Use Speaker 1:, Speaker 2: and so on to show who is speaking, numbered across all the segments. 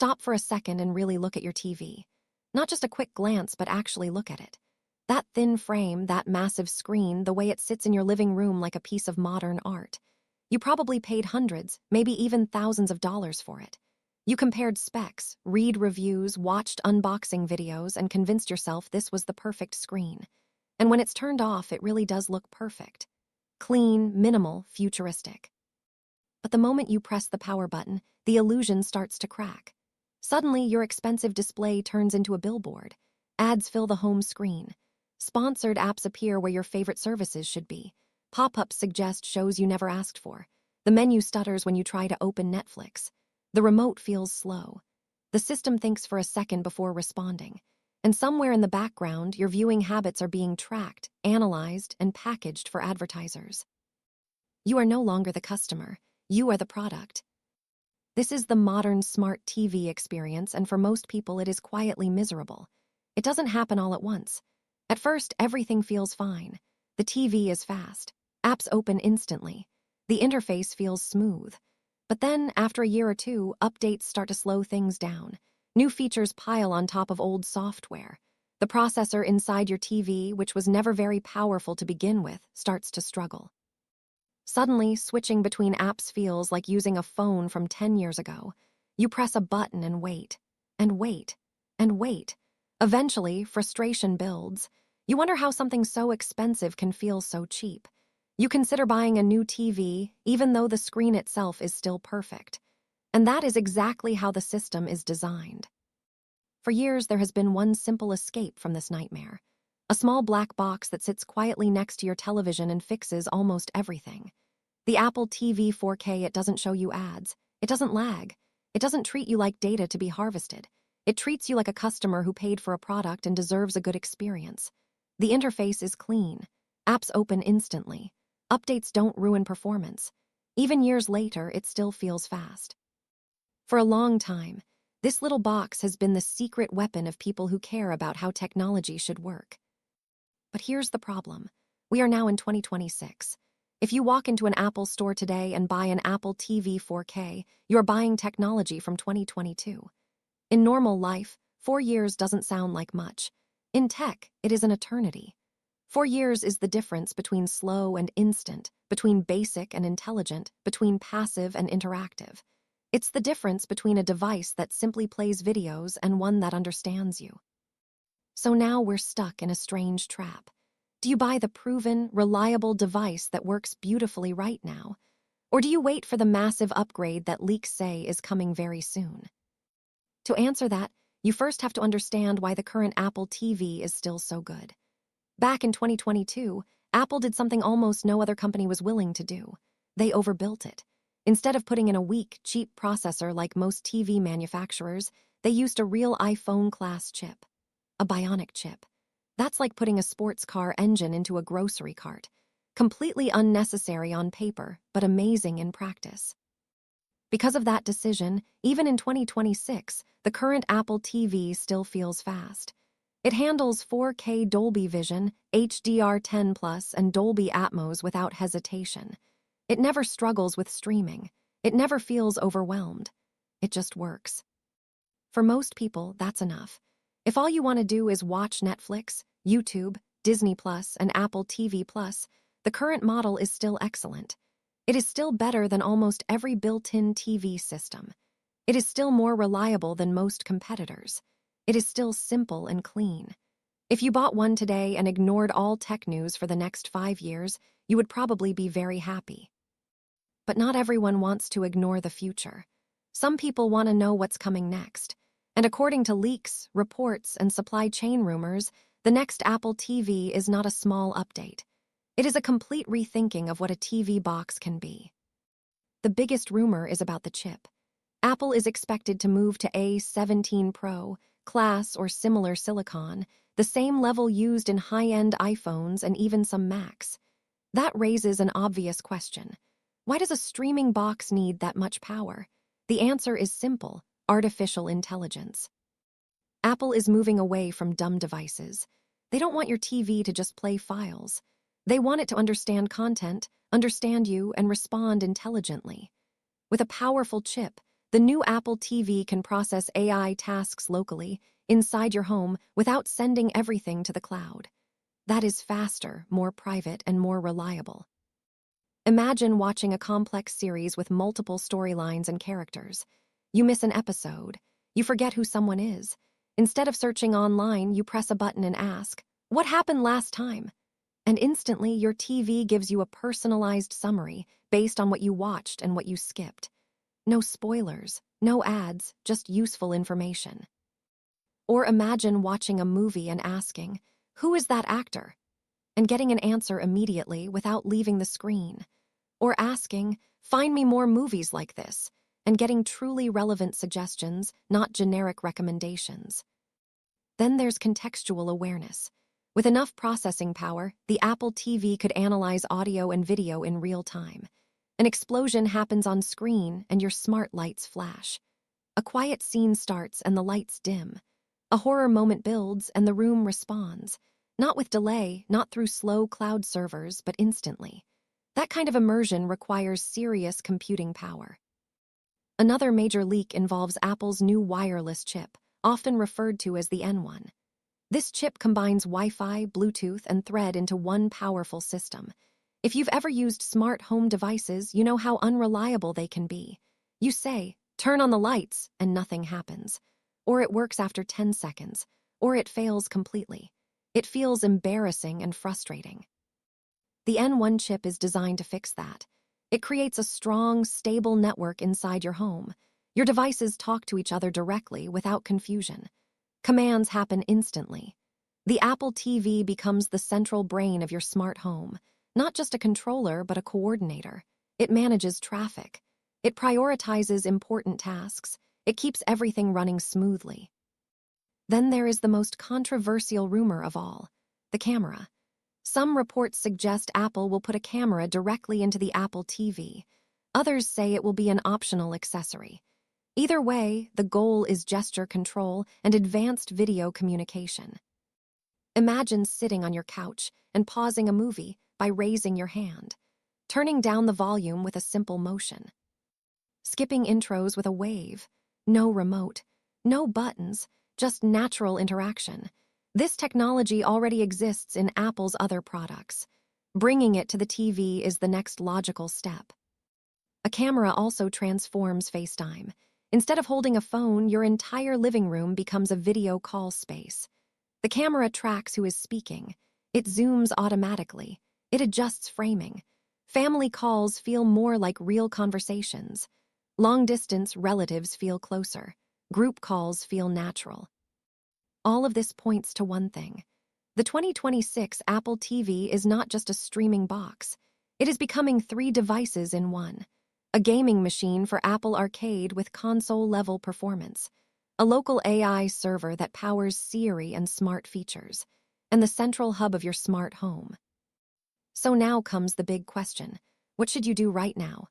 Speaker 1: Stop for a second and really look at your TV. Not just a quick glance, but actually look at it. That thin frame, that massive screen, the way it sits in your living room like a piece of modern art. You probably paid hundreds, maybe even thousands of dollars for it. You compared specs, read reviews, watched unboxing videos, and convinced yourself this was the perfect screen. And when it's turned off, it really does look perfect. Clean, minimal, futuristic. But the moment you press the power button, the illusion starts to crack. Suddenly, your expensive display turns into a billboard. Ads fill the home screen. Sponsored apps appear where your favorite services should be. Pop-ups suggest shows you never asked for. The menu stutters when you try to open Netflix. The remote feels slow. The system thinks for a second before responding. And somewhere in the background, your viewing habits are being tracked, analyzed, and packaged for advertisers. You are no longer the customer. You are the product. This is the modern smart TV experience, and for most people, it is quietly miserable. It doesn't happen all at once. At first, everything feels fine. The TV is fast. Apps open instantly. The interface feels smooth. But then, after a year or two, updates start to slow things down. New features pile on top of old software. The processor inside your TV, which was never very powerful to begin with, starts to struggle. Suddenly, switching between apps feels like using a phone from 10 years ago. You press a button and wait, and wait, and wait. Eventually, frustration builds. You wonder how something so expensive can feel so cheap. You consider buying a new TV, even though the screen itself is still perfect. And that is exactly how the system is designed. For years, there has been one simple escape from this nightmare. A small black box that sits quietly next to your television and fixes almost everything. The Apple TV 4K, it doesn't show you ads. It doesn't lag. It doesn't treat you like data to be harvested. It treats you like a customer who paid for a product and deserves a good experience. The interface is clean. Apps open instantly. Updates don't ruin performance. Even years later, it still feels fast. For a long time, this little box has been the secret weapon of people who care about how technology should work. But here's the problem. We are now in 2026. If you walk into an Apple store today and buy an Apple TV 4K, you're buying technology from 2022. In normal life, 4 years doesn't sound like much. In tech, it is an eternity. 4 years is the difference between slow and instant, between basic and intelligent, between passive and interactive. It's the difference between a device that simply plays videos and one that understands you. So now we're stuck in a strange trap. Do you buy the proven, reliable device that works beautifully right now? Or do you wait for the massive upgrade that leaks say is coming very soon? To answer that, you first have to understand why the current Apple TV is still so good. Back in 2022, Apple did something almost no other company was willing to do. They overbuilt it. Instead of putting in a weak, cheap processor like most TV manufacturers, they used a real iPhone-class chip. A bionic chip. That's like putting a sports car engine into a grocery cart. Completely unnecessary on paper, but amazing in practice. Because of that decision, even in 2026, the current Apple TV still feels fast. It handles 4K Dolby Vision, HDR10+, and Dolby Atmos without hesitation. It never struggles with streaming. It never feels overwhelmed. It just works. For most people, that's enough. If all you want to do is watch Netflix, YouTube, Disney+, and Apple TV+, the current model is still excellent. It is still better than almost every built-in TV system. It is still more reliable than most competitors. It is still simple and clean. If you bought one today and ignored all tech news for the next 5 years, you would probably be very happy. But not everyone wants to ignore the future. Some people want to know what's coming next. And according to leaks, reports, and supply chain rumors, the next Apple TV is not a small update. It is a complete rethinking of what a TV box can be. The biggest rumor is about the chip. Apple is expected to move to A17 Pro, class or similar silicon, the same level used in high-end iPhones and even some Macs. That raises an obvious question. Why does a streaming box need that much power? The answer is simple: artificial intelligence. Apple is moving away from dumb devices. They don't want your TV to just play files. They want it to understand content, understand you, and respond intelligently. With a powerful chip, The new Apple TV can process AI tasks locally, inside your home, without sending everything to the cloud. That is faster, more private, and more reliable. Imagine watching a complex series with multiple storylines and characters. You miss an episode. You forget who someone is. Instead of searching online, you press a button and ask, "What happened last time?" And instantly, your TV gives you a personalized summary based on what you watched and what you skipped. No spoilers, no ads, just useful information. Or imagine watching a movie and asking, "Who is that actor?" and getting an answer immediately without leaving the screen. Or asking, "Find me more movies like this," and getting truly relevant suggestions, not generic recommendations. Then there's contextual awareness. With enough processing power, the Apple TV could analyze audio and video in real time. An explosion happens on screen and your smart lights flash. A quiet scene starts and the lights dim. A horror moment builds and the room responds. Not with delay, not through slow cloud servers, but instantly. That kind of immersion requires serious computing power. Another major leak involves Apple's new wireless chip, often referred to as the N1. This chip combines Wi-Fi, Bluetooth, and Thread into one powerful system. If you've ever used smart home devices, you know how unreliable they can be. You say, "Turn on the lights," and nothing happens. Or it works after 10 seconds, or it fails completely. It feels embarrassing and frustrating. The N1 chip is designed to fix that. It creates a strong, stable network inside your home. Your devices talk to each other directly without confusion. Commands happen instantly. The Apple TV becomes the central brain of your smart home, not just a controller, but a coordinator. It manages traffic. It prioritizes important tasks. It keeps everything running smoothly. Then there is the most controversial rumor of all, the camera. Some reports suggest Apple will put a camera directly into the Apple TV. Others say it will be an optional accessory. Either way, the goal is gesture control and advanced video communication. Imagine sitting on your couch and pausing a movie by raising your hand, turning down the volume with a simple motion, skipping intros with a wave, no remote, no buttons, just natural interaction. This technology already exists in Apple's other products. Bringing it to the TV is the next logical step. A camera also transforms FaceTime. Instead of holding a phone, your entire living room becomes a video call space. The camera tracks who is speaking. It zooms automatically. It adjusts framing. Family calls feel more like real conversations. Long-distance relatives feel closer. Group calls feel natural. All of this points to one thing. The 2026 Apple TV is not just a streaming box. It is becoming 3 devices in one. A gaming machine for Apple Arcade with console-level performance, a local AI server that powers Siri and smart features, and the central hub of your smart home. So now comes the big question. What should you do right now?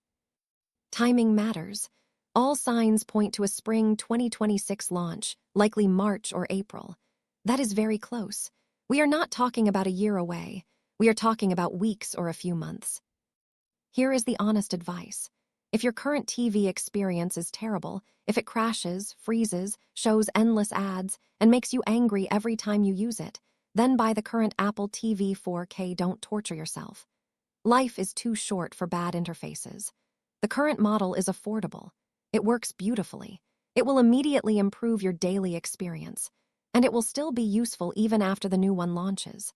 Speaker 1: Timing matters. All signs point to a spring 2026 launch, likely March or April. That is very close. We are not talking about a year away. We are talking about weeks or a few months. Here is the honest advice. If your current TV experience is terrible, if it crashes, freezes, shows endless ads, and makes you angry every time you use it, then buy the current Apple TV 4K. Don't torture yourself. Life is too short for bad interfaces. The current model is affordable. It works beautifully. It will immediately improve your daily experience, and it will still be useful even after the new one launches.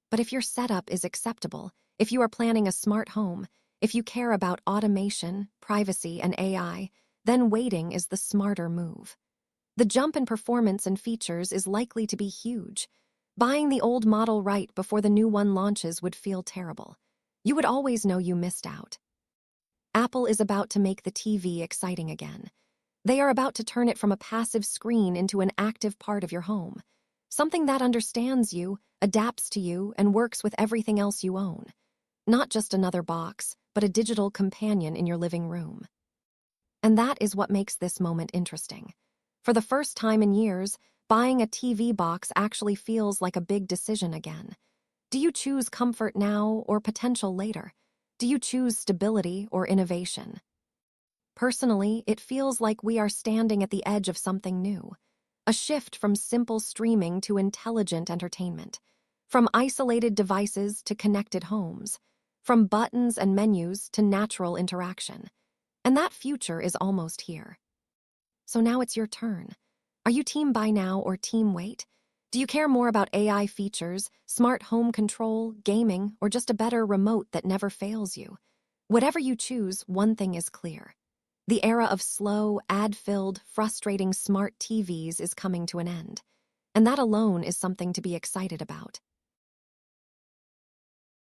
Speaker 1: But if your setup is acceptable, if you are planning a smart home, if you care about automation, privacy, and AI, then waiting is the smarter move. The jump in performance and features is likely to be huge. Buying the old model right before the new one launches would feel terrible. You would always know you missed out. Apple is about to make the TV exciting again. They are about to turn it from a passive screen into an active part of your home. Something that understands you, adapts to you, and works with everything else you own. Not just another box, but a digital companion in your living room. And that is what makes this moment interesting. For the first time in years, buying a TV box actually feels like a big decision again. Do you choose comfort now or potential later? Do you choose stability or innovation? Personally, it feels like we are standing at the edge of something new. A shift from simple streaming to intelligent entertainment. From isolated devices to connected homes. From buttons and menus to natural interaction. And that future is almost here. So now it's your turn. Are you team buy now or team wait? Do you care more about AI features, smart home control, gaming, or just a better remote that never fails you? Whatever you choose, one thing is clear. The era of slow, ad-filled, frustrating smart TVs is coming to an end. And that alone is something to be excited about.